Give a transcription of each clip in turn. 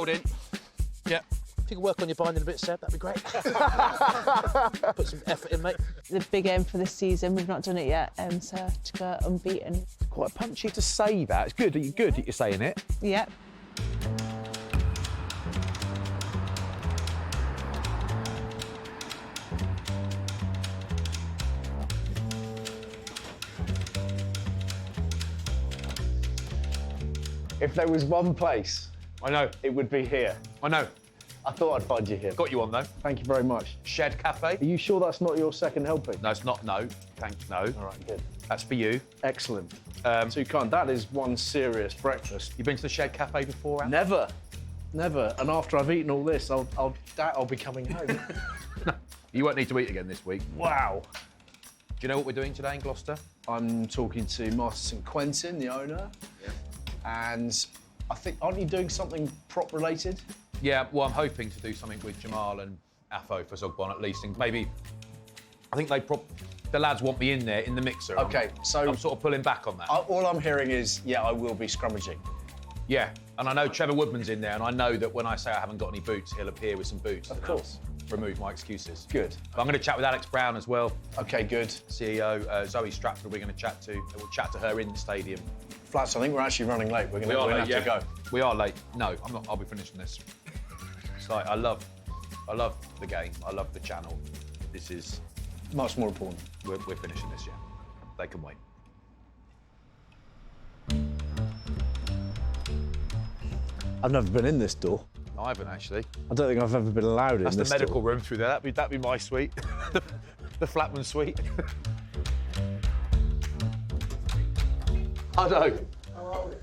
rolled in. Yeah. If you could work on your binding a bit, Seb, that'd be great. Put some effort in, mate. The big aim for this season, we've not done it yet, so to go unbeaten. Quite punchy to say that. It's good. Good that you're saying it. Yeah. If there was one place, I know. it would be here. I know. I thought I'd find you here. Got you on, though. Thank you very much. Shed Cafe. Are you sure that's not your second helping? No, it's not. No. No. All right, good. That's for you. Excellent. Too kind. That is one serious breakfast. You been to the Shed Cafe before, Al? Never. Never. And after I've eaten all this, I'll be coming home. You won't need to eat again this week. Wow. Do you know what we're doing today in Gloucester? I'm talking to Master St Quinton, the owner. Yeah. And I think, aren't you doing something prop related? Yeah, well, I'm hoping to do something with Jamal and Afo for Zogbon at least, and maybe, I think the lads want me in there, in the mixer. Okay, so... I'm sort of pulling back on that. All I'm hearing is, yeah, I will be scrummaging. Yeah, and I know Trevor Woodman's in there, and I know that when I say I haven't got any boots, he'll appear with some boots. Of course. Remove my excuses. Good. But I'm going to chat with Alex Brown as well. Okay, good. CEO, Zoe Stratford, we're going to chat to. We'll chat to her in the stadium. Flats, I think we're actually running late. We're going to have to go. We are late. No, I'm not. I'll be finishing this. It's like, I love the game. I love the channel. This is... Much more important. We're finishing this, yeah. They can wait. I've never been in this door. No, I haven't, actually. I don't think I've ever been allowed in this door. That's the medical room through there. That'd be my suite. the Flatman suite. I know.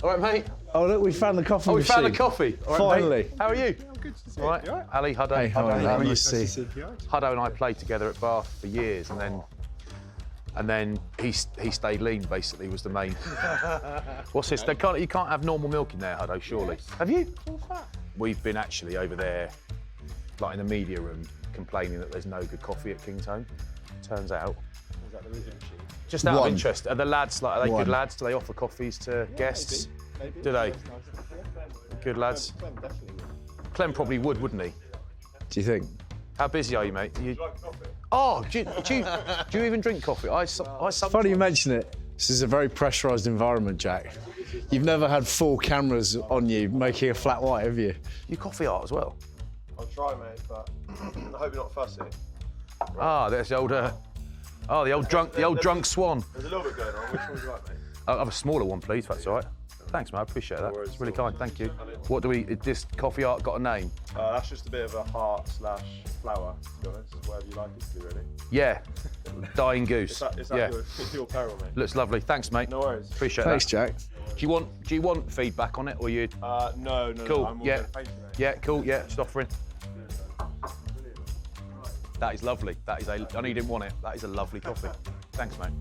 All right, mate. Oh, look, we found the coffee machine. We found the coffee. All right, finally. Mate. How are you? I'm good to see all right. you. All right. Ali, Huddo. Hey, how are you? Nice to see you. Huddo and I played together at Bath for years, and then he stayed lean. Basically, was the main. What's this? You can't have normal milk in there, Huddo. Surely. Have you? We've been actually over there, like in the media room, complaining that there's no good coffee at King's Home. Turns out. Is that the Ridging machine? Just out of interest, are the lads are they good lads? Do they offer coffees to guests? Maybe. Do they? Nice. Good lads. Clem definitely would. Clem probably would, wouldn't he? Do you think? How busy are you, mate? Do you like coffee? Oh, do you even drink coffee? Funny you mention it. This is a very pressurised environment, Jack. You've never had 4 cameras on you making a flat white, have you? You coffee art as well? I'll try, mate, but I hope you're not fussy. Ah, there's the old, the old drunk swan. There's a little bit going on. Which one would you like, mate? I'll have a smaller one, please, if that's all right. Thanks, mate, I appreciate that. It's really kind, thank you. What do is this coffee art got a name? That's just a bit of a heart/flower, to be honest. Whatever you like it to be, really. Yeah, dying goose. Is that your peril, mate? Looks lovely, thanks, mate. No worries. Appreciate Thanks, that. Jack. Do you want feedback on it, or you? No. Cool. I'm all Yeah. good. Thank you, mate. Yeah. Cool. Yeah. Just offering. That is lovely. That is I know you didn't want it. That is a lovely coffee. Thanks, mate.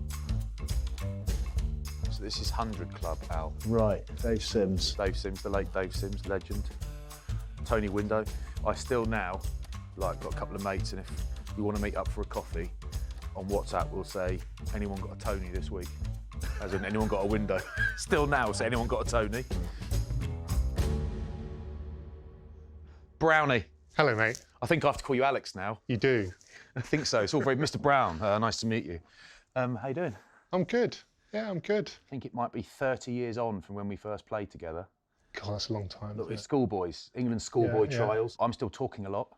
So this is 100 Club, Al. Right, Dave Sims. Dave Sims, the late Dave Sims, legend. Tony Window. I still now, got a couple of mates, and if we want to meet up for a coffee, on WhatsApp we'll say, anyone got a Tony this week? As in, anyone got a window? Still now, say, anyone got a Tony? Brownie. Hello, mate. I think I have to call you Alex now. You do? I think so. It's all very Mr. Brown. Nice to meet you. How you doing? I'm good. Yeah, I'm good. I think it might be 30 years on from when we first played together. God, that's a long time. Look, it's schoolboys, England schoolboy trials. I'm still talking a lot.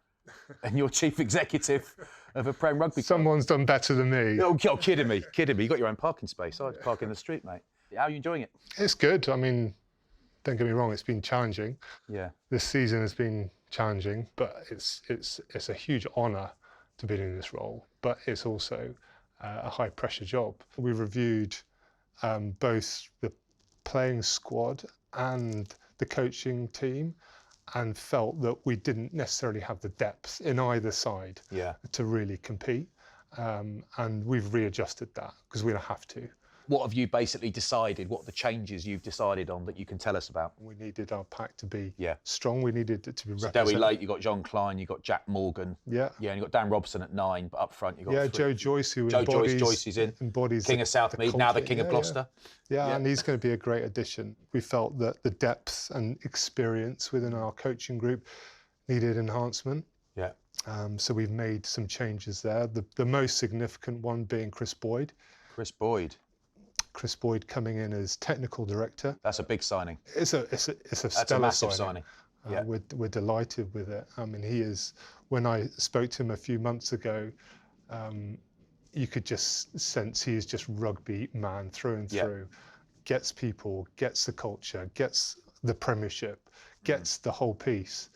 And you're chief executive of a PREM rugby club. Someone's done better than me. Oh, you're kidding me. You got your own parking space. I park in the street, mate. How are you enjoying it? It's good. I mean, don't get me wrong, it's been challenging. Yeah. This season has been challenging, but it's a huge honour to be in this role. But it's also a high pressure job. We reviewed both the playing squad and the coaching team, and felt that we didn't necessarily have the depth in either side to really compete. And we've readjusted that because we don't have to. what have you basically decided? What are the changes you've decided on that you can tell us about? We needed our pack to be Yeah. strong. We needed it to be So represented. Dewi late, you got John Klein, you got Jack Morgan. Yeah. Yeah, and you got Dan Robson at 9, but up front you got Joe Joyce, who Joe embodies, Joyce is in. embodies King of Southmead, now the culture. King of Gloucester. Yeah, and he's going to be a great addition. We felt that the depth and experience within our coaching group needed enhancement. Yeah. So we've made some changes there. The most significant one being Chris Boyd. Chris Boyd. Chris Boyd coming in as technical director. That's a big signing. It's a That's stellar a massive signing. Yeah. We're delighted with it. I mean, he is. When I spoke to him a few months ago, you could just sense he is just rugby man through and through. Gets people, gets the culture, gets the Premiership, gets the whole piece.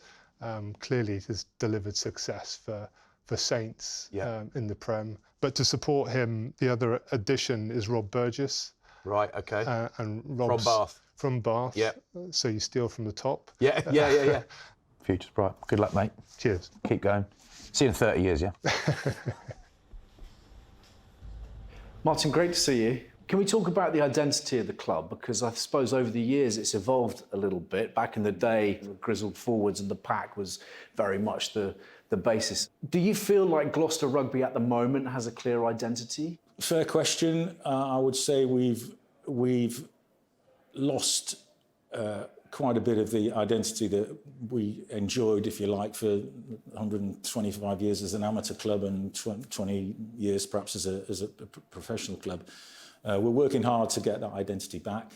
Clearly, has delivered success for Saints in the Prem. But to support him, the other addition is Rob Burgess. Right, okay. And Rob's from Bath. From Bath. Yeah. So you steal from the top. Yeah. Future's bright. Good luck, mate. Cheers. Keep going. See you in 30 years, yeah? Martin, great to see you. Can we talk about the identity of the club? Because I suppose over the years it's evolved a little bit. Back in the day, the grizzled forwards and the pack was very much the basis. Do you feel like Gloucester Rugby at the moment has a clear identity? Fair question. I would say we've lost quite a bit of the identity that we enjoyed, if you like, for 125 years as an amateur club and 20 years perhaps as a professional club. We're working hard to get that identity back.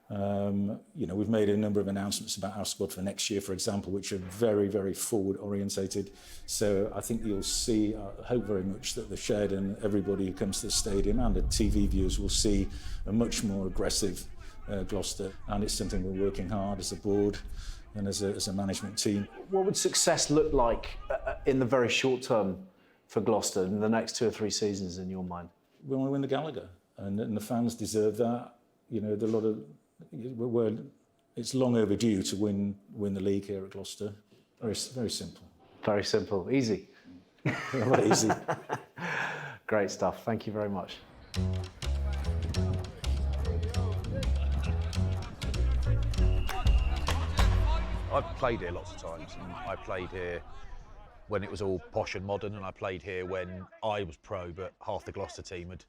We've made a number of announcements about our squad for next year, for example, which are very, very forward orientated. So I think you'll see, I hope very much that the shed and everybody who comes to the stadium and the TV viewers will see a much more aggressive Gloucester. And it's something we're working hard as a board and as a management team. What would success look like in the very short term for Gloucester in the next 2 or 3 seasons in your mind? We want to win the Gallagher, and the fans deserve that. It's long overdue to win the league here at Gloucester. Very, very simple. Very simple, easy. Very easy. Great stuff. Thank you very much. I've played here lots of times. And I played here when it was all posh and modern, and I played here when I was pro, but half the Gloucester team had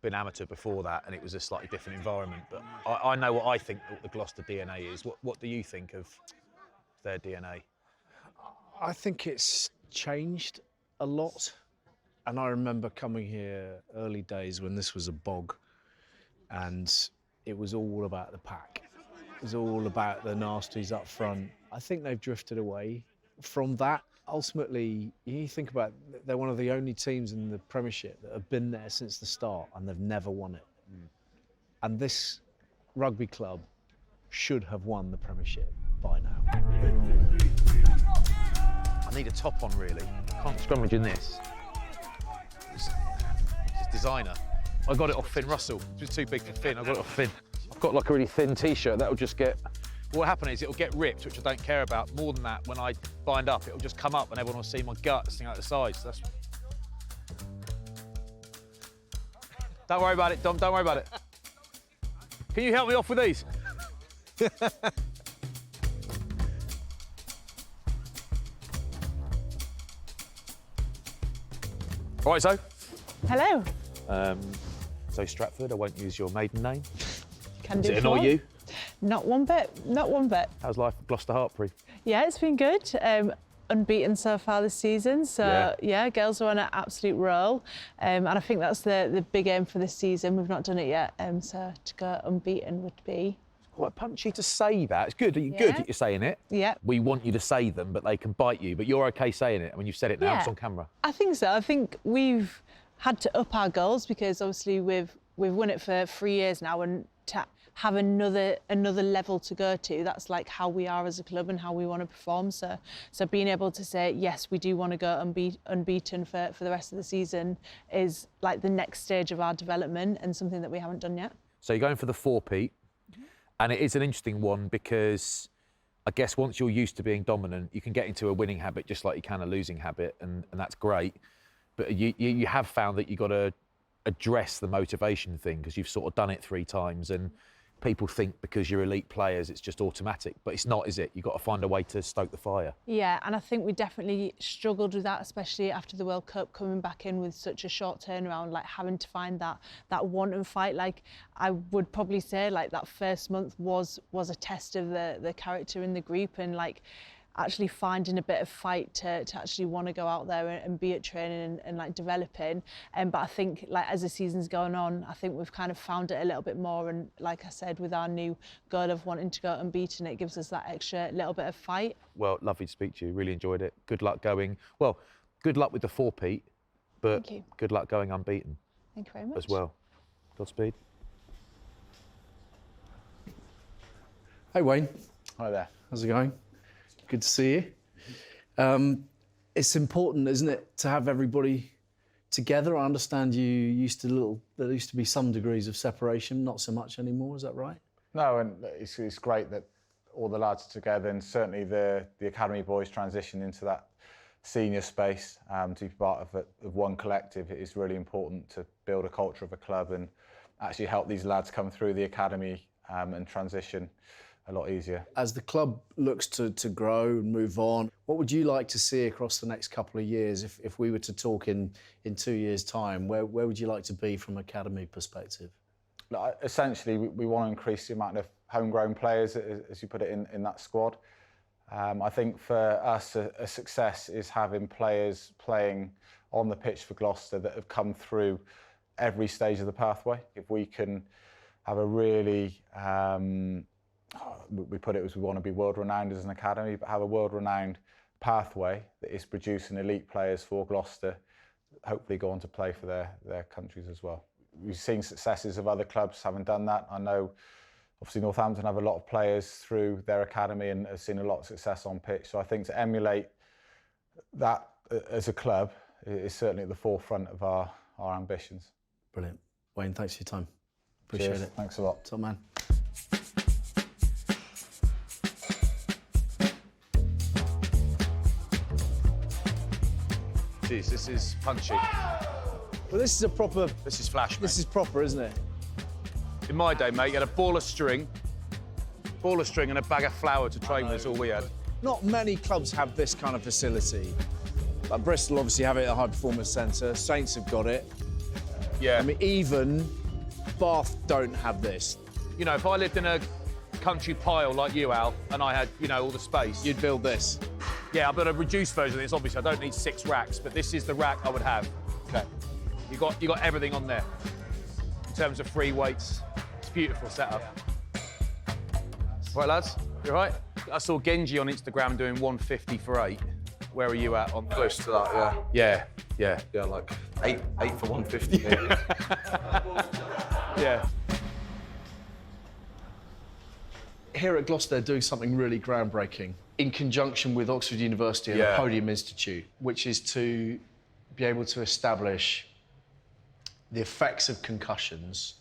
been amateur before that, and it was a slightly different environment. But I know what I think the Gloucester DNA is. What do you think of their DNA? I think it's changed a lot. And I remember coming here early days when this was a bog, and it was all about the pack. It was all about the nasties up front. I think they've drifted away from that. Ultimately, you think about it, they're one of the only teams in the Premiership that have been there since the start and they've never won it. And this rugby club should have won the Premiership by now. I need a top on, really. I can't scrummage in this. It's designer. I got it off Finn Russell. It was too big for Finn. I got it off Finn. I've got like a really thin T-shirt. That'll just get... What happened is it'll get ripped, which I don't care about. More than that, when I bind up, it'll just come up and everyone will see my gut sticking out the sides. That's... Don't worry about it, Dom. Don't worry about it. Can you help me off with these? All right, Zoe. Hello. Zoe Stratford, I won't use your maiden name. Can Does do it annoy for. you? Not one bit. Not one bit. How's life at Gloucester-Hartpury? Yeah, it's been good. Unbeaten so far this season. So yeah, girls are on an absolute roll. And I think that's the big aim for this season. We've not done it yet. So to go unbeaten would be... Quite punchy to say that. It's good. Good that you're saying it. Yeah. We want you to say them, but they can bite you. But you're okay saying it. When you've said it now, Yeah. it's on camera. I think so. I think we've had to up our goals because obviously we've won it for 3 years now, and to have another level to go to, that's like how we are as a club and how we want to perform. So being able to say yes, we do want to go unbeaten for the rest of the season is like the next stage of our development and something that we haven't done yet. So you're going for the 4-peat, and it is an interesting one because I guess once you're used to being dominant, you can get into a winning habit just like you can a losing habit, and that's great. But you have found that you've got to address the motivation thing because you've sort of done it 3 times, and people think because you're elite players it's just automatic, but it's not, is it? You've got to find a way to stoke the fire. Yeah, and I think we definitely struggled with that, especially after the World Cup, coming back in with such a short turnaround, like having to find that want and fight. Like I would probably say like that first month was a test of the character in the group, and like actually finding a bit of fight to actually want to go out there and be at training and like developing. But I think like as the season's going on, I think we've kind of found it a little bit more, and like I said, with our new goal of wanting to go unbeaten, it gives us that extra little bit of fight. Well, lovely to speak to you, really enjoyed it. Good luck going, well, good luck with the 4-peat, but Thank you. good luck going unbeaten Thank you very much. as well. Godspeed. Hey Wayne, Hi there. how's it going? Good to see you. It's important, isn't it, to have everybody together? I understand there used to be some degrees of separation, not so much anymore, is that right? No, and it's great that all the lads are together, and certainly the academy boys transition into that senior space to be part of one collective. It is really important to build a culture of a club and actually help these lads come through the academy and transition a lot easier. As the club looks to grow and move on, what would you like to see across the next couple of years? If we were to talk in 2 years' time, where would you like to be from an academy perspective? Essentially, we want to increase the amount of homegrown players, as you put it, in that squad. I think for us, a success is having players playing on the pitch for Gloucester that have come through every stage of the pathway. If we can have a really, we put it as we want to be world-renowned as an academy, but have a world-renowned pathway that is producing elite players for Gloucester, hopefully go on to play for their countries as well. We've seen successes of other clubs having done that. I know obviously Northampton have a lot of players through their academy and have seen a lot of success on pitch. So I think to emulate that as a club is certainly at the forefront of our ambitions. Brilliant. Wayne, thanks for your time. Appreciate Cheers. it. Thanks a lot. Top man. Jeez, this is punchy. Well, this is This is flash, mate. This is proper, isn't it? In my day, mate, you had a ball of string and a bag of flour to train with, that's all we had. Not many clubs have this kind of facility. Like Bristol obviously have it at a high performance centre. Saints have got it. Yeah. I mean, even Bath don't have this. You know, if I lived in a country pile like you, Al, and I had, you know, all the space. You'd build this. Yeah, I've got a reduced version of this, obviously. I don't need 6 racks, but this is the rack I would have. Okay. You got everything on there. In terms of free weights. It's a beautiful setup. Right, lads? You all right? I saw Genji on Instagram doing 150 for 8. Where are you at on Close to that, yeah. Yeah. Yeah, like 8 for 150. Yeah. Here at Gloucester, they're doing something really groundbreaking in conjunction with Oxford University and Yeah. the Podium Institute, which is to be able to establish the effects of concussions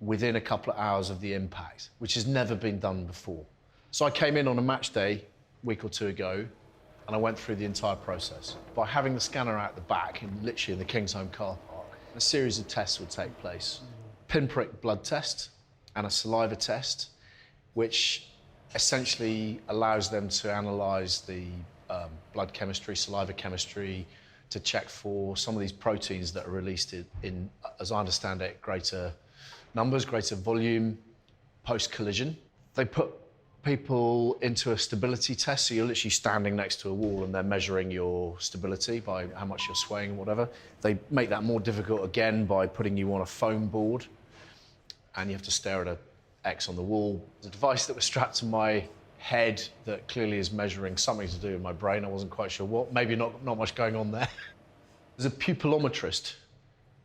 within a couple of hours of the impact, which has never been done before. So I came in on a match day a week or 2 ago, and I went through the entire process. By having the scanner out the back, literally in the Kingsholm car park, a series of tests would take place. Pinprick blood test and a saliva test, which essentially allows them to analyse the blood chemistry, saliva chemistry, to check for some of these proteins that are released in, as I understand it, greater numbers, greater volume, post-collision. They put people into a stability test, so you're literally standing next to a wall and they're measuring your stability by how much you're swaying and whatever. They make that more difficult again by putting you on a foam board, and you have to stare at an X on the wall. There's a device that was strapped to my head that clearly is measuring something to do with my brain. I wasn't quite sure what. Maybe not much going on there. There's a pupillometrist.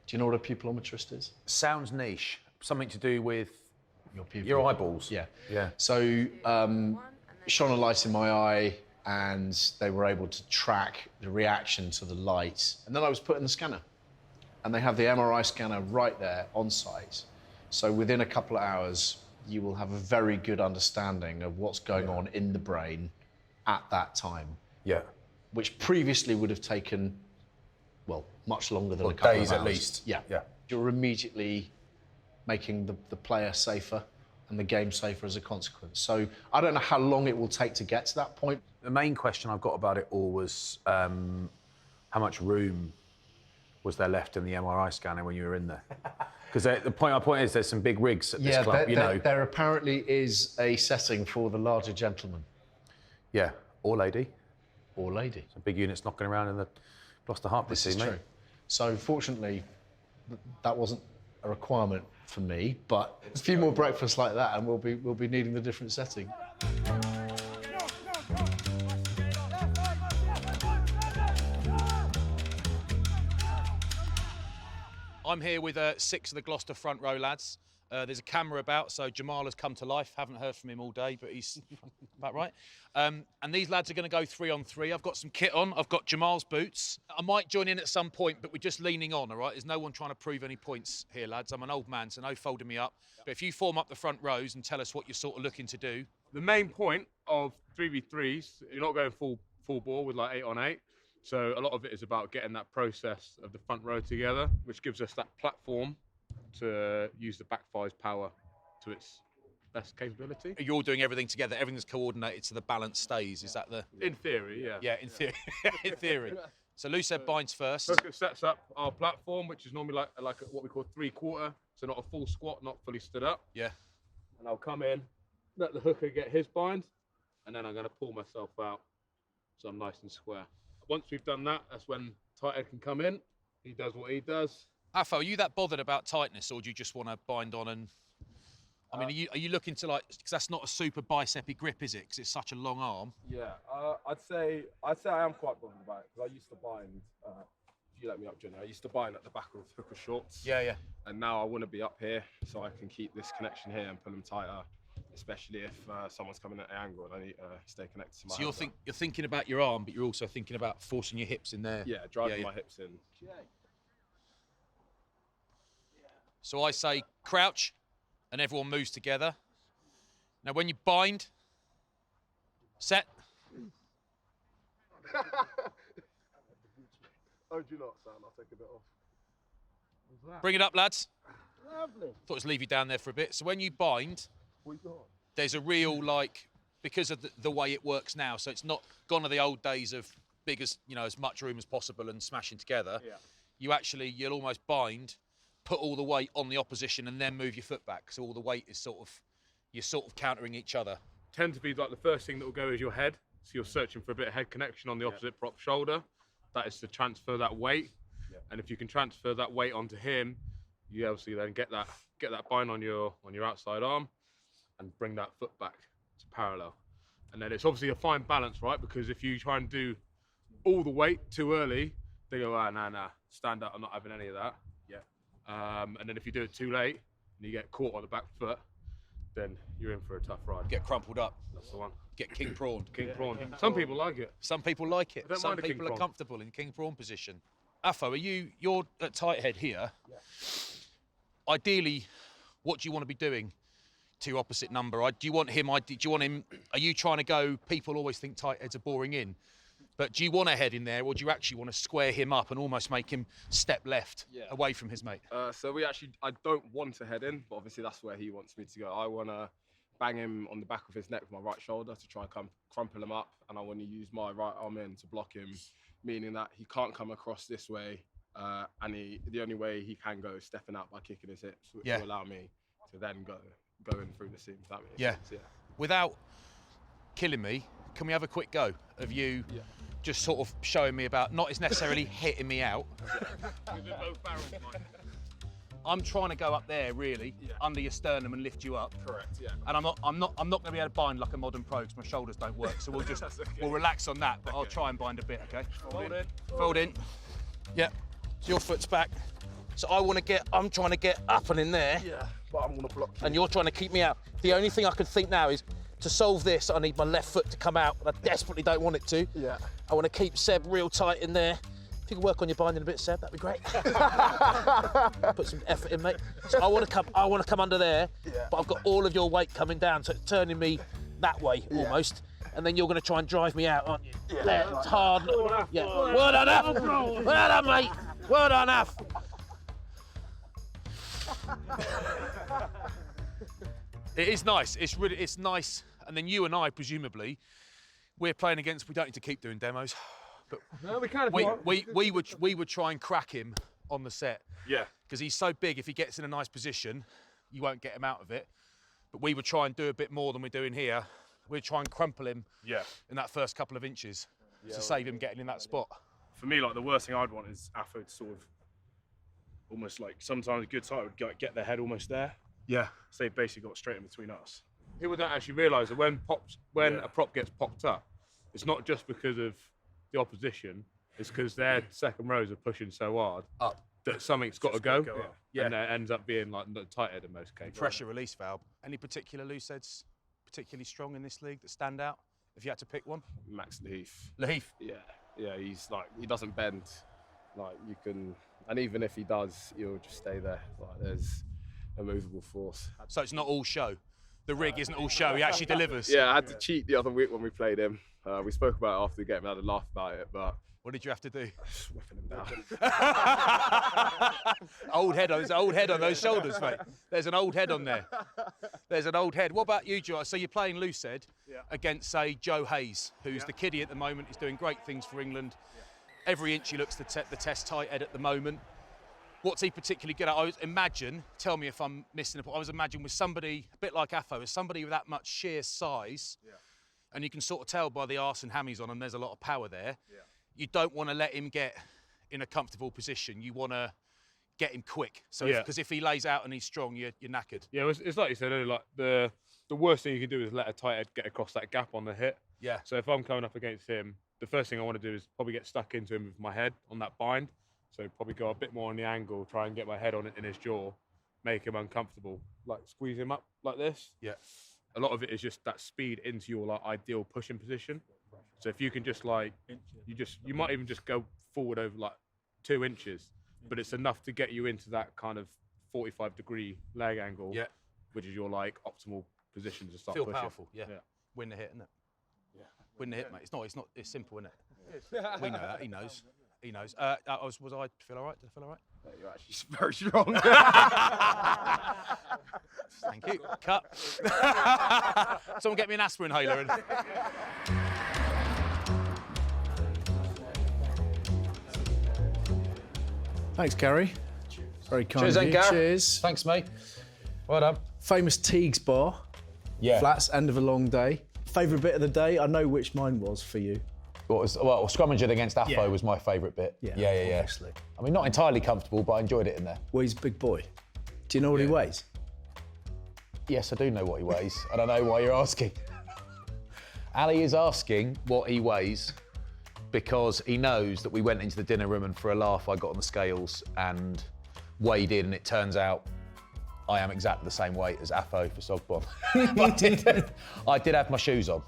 Do you know what a pupillometrist is? Sounds niche. Something to do with Your pupil. your eyeballs. Yeah. Yeah. So shone a light in my eye, and they were able to track the reaction to the light. And then I was put in the scanner, and they have the MRI scanner right there on site. So within a couple of hours, you will have a very good understanding of what's going on in the brain at that time, Yeah. which previously would have taken, well, much longer than a couple Days of at hours. least. Yeah. Yeah. you're immediately making the player safer and the game safer as a consequence. So I don't know how long it will take to get to that point. The main question I've got about it all was how much room was there left in the MRI scanner when you were in there? Because my point is there's some big rigs at this club, There apparently is a setting for the larger gentleman. Yeah, or lady. Or lady. Some big units knocking around in the Gloucester-Hartpury This team, is mate. true. So fortunately, that wasn't a requirement for me, but a few more breakfasts like that and we'll be needing the different setting. I'm here with 6 of the Gloucester front row lads. There's a camera about, so Jamal has come to life. Haven't heard from him all day, but he's about right. And these lads are going to go 3-on-3. I've got some kit on. I've got Jamal's boots. I might join in at some point, but we're just leaning on, all right? There's no one trying to prove any points here, lads. I'm an old man, so no folding me up. But if you form up the front rows and tell us what you're sort of looking to do. The main point of 3v3s, you're not going full ball with like 8-on-8. So a lot of it is about getting that process of the front row together, which gives us that platform to use the back five's power to its best capability. You're all doing everything together. Everything's coordinated so the balance stays. Is that the... In theory, yeah. Yeah, in theory. In theory. So Lucette binds first. Hooker sets up our platform, which is normally like what we call 3/4. So not a full squat, not fully stood up. Yeah. And I'll come in, let the hooker get his bind, and then I'm going to pull myself out so I'm nice and square. Once we've done that, that's when tighthead can come in. He does what he does. Afo, are you that bothered about tightness, or do you just want to bind on and... I mean, are you looking to like... Because that's not a super bicepy grip, is it? Because it's such a long arm. Yeah, I'd say I am quite bothered about it, because I used to bind, if you let me up, Johnny, I used to bind at the back of hooker shorts. Yeah, yeah. And now I want to be up here so I can keep this connection here and pull them tighter, especially if someone's coming at an angle and I need to stay connected to my So you're thinking about your arm, but you're also thinking about forcing your hips in there. Yeah, driving my hips in. So I say crouch, and everyone moves together. Now when you bind, set. Oh, do you not, Sam? I'll take a bit off. Bring it up, lads. Lovely. Thought I'd leave you down there for a bit. So when you bind, there's a real, like, because of the way it works now, so it's not gone are the old days of big as, as much room as possible and smashing together. Yeah. You'll almost bind, put all the weight on the opposition and then move your foot back. So all the weight is you're sort of countering each other. Tend to be like the first thing that will go is your head. So you're searching for a bit of head connection on the opposite prop shoulder. That is to transfer that weight. Yeah. And if you can transfer that weight onto him, you obviously then get that bind on your outside arm and bring that foot back to parallel. And then it's obviously a fine balance, right? Because if you try and do all the weight too early, they go, nah, stand up, I'm not having any of that. Yeah. And then if you do it too late and you get caught on the back foot, then you're in for a tough ride. Get crumpled up. That's the one. Get king prawned. King prawn. Some people like it. Some people like it. Some people are comfortable in king prawn position. Afo, you're at tight head here. Yeah. Ideally, what do you want to be doing to your opposite number? Do you want him? Are you trying to go? People always think tight heads are boring in, but do you want a head in there, or do you actually want to square him up and almost make him step left away from his mate? So I don't want to head in, but obviously that's where he wants me to go. I want to bang him on the back of his neck with my right shoulder to try and crumple him up, and I want to use my right arm in to block him, meaning that he can't come across this way, and the only way he can go is stepping out by kicking his hips, which will allow me to then go in through the seam. That makes sense. Yeah. Without killing me, can we have a quick go of you just sort of showing me about, not as necessarily hitting me out. I'm trying to go up there really, under your sternum and lift you up. Correct, yeah. And I'm not going to be able to bind like a modern pro because my shoulders don't work. So we'll just we'll relax on that, but I'll try and bind a bit, okay? Fold in. Yeah. So your foot's back. So I'm trying to get up and in there. Yeah, but I'm going to block you. And you're trying to keep me out. The only thing I can think now is to solve this, I need my left foot to come out, and I desperately don't want it to. Yeah. I want to keep Seb real tight in there. If you can work on your binding a bit, Seb, that'd be great. Put some effort in, mate. So I want to come under there, but I've got all of your weight coming down, so it's turning me that way almost. And then you're going to try and drive me out, aren't you? Yeah. There, it's hard. Yeah. Well done, Af. Well done, mate. Well done, Af. It is nice. It's nice. And then you and I, presumably, we're playing against. We don't need to keep doing demos, but No, we can. we would try and crack him on the set. Yeah. Because he's so big. If he gets in a nice position, you won't get him out of it. But we would try and do a bit more than we're doing here. We'd try and crumple him. Yeah. In that first couple of inches to save him getting in that spot. For me, like the worst thing I'd want is Afo to sort of almost like sometimes a good side would get their head almost there. Yeah. So they basically got straight in between us. People don't actually realise that when a prop gets popped up, it's not just because of the opposition. It's because their second rows are pushing so hard up that something's got to go. Yeah. And it ends up being like the tight head in most cases. Pressure release valve. Any particular loose heads particularly strong in this league that stand out? If you had to pick one? Max Leaf. Leaf? Yeah, he's like, he doesn't bend. Like you can, and even if he does, he'll just stay there. Like there's a movable force. So it's not all show. The rig isn't all show. He actually delivers. Yeah, I had to cheat the other week when we played him. We spoke about it after the game. We had a laugh about it, but what did you have to do? Just whipping him down. Old head. There's an old head on those shoulders, mate. There's an old head on there. There's an old head. What about you, Joe? So you're playing loose head against, say, Joe Hayes, who's the kiddie at the moment. He's doing great things for England. Every inch he looks the test tight head at the moment. What's he particularly good at? I was imagine, tell me if I'm missing a point, I was imagining with somebody, a bit like Afo, with somebody with that much sheer size, and you can sort of tell by the arse and hammies on him, there's a lot of power there. You don't want to let him get in a comfortable position. You want to get him quick. So because if he lays out and he's strong, you're knackered. Yeah, it's like you said earlier, like the worst thing you can do is let a tight head get across that gap on the hit. Yeah. So if I'm coming up against him, the first thing I want to do is probably get stuck into him with my head on that bind. So probably go a bit more on the angle, try and get my head on it in his jaw, make him uncomfortable, like squeeze him up like this. Yeah. A lot of it is just that speed into your like ideal pushing position. So if you can just like, you might even just go forward over like 2 inches, but it's enough to get you into that kind of 45-degree leg angle, which is your like optimal position to start Feel pushing. powerful, win the hit, isn't it? Yeah. Win the hit, mate. It's simple, isn't it? We know that. He knows. He knows. Was I feel all right? Did I feel all right? You're actually very strong. Thank you. Cut. Someone get me an aspirin inhaler. Thanks, Gary. Very kind Cheers, of you. Gar. Cheers. Thanks, mate. Well done. Famous Teagues bar. Yeah. Flats, end of a long day. Favourite bit of the day? I know which mine was for you. Scrummaging against Afo was my favourite bit. Yeah. Obviously. I mean, not entirely comfortable, but I enjoyed it in there. Well, he's a big boy. Do you know what he weighs? Yes, I do know what he weighs. I don't know why you're asking. Ali is asking what he weighs because he knows that we went into the dinner room and for a laugh I got on the scales and weighed in, and it turns out I am exactly the same weight as Afo for Sogbon. I did have my shoes on.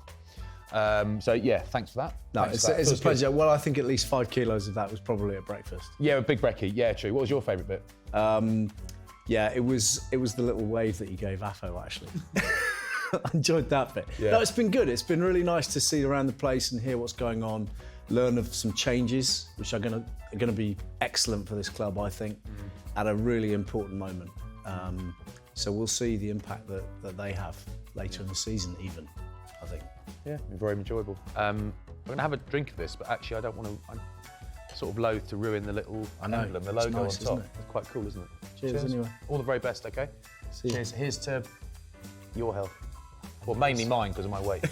So yeah, thanks for that. No, it's a pleasure. Well, I think at least 5 kilos of that was probably at breakfast. Yeah, a big brekkie. Yeah, true. What was your favourite bit? Yeah, it was the little wave that you gave Afo, actually. I enjoyed that bit. Yeah. No, it's been good. It's been really nice to see around the place and hear what's going on, learn of some changes, which are going to be excellent for this club, I think, at a really important moment. So we'll see the impact that they have later in the season, even, I think. Yeah, very enjoyable. I'm going to have a drink of this, but actually I don't want to. I'm sort of loath to ruin the little emblem, the logo nice, on top. isn't it? It's quite cool, isn't it? Cheers anyway. All the very best, okay? See you. Cheers. Here's to your health. Well, mainly mine because of my weight.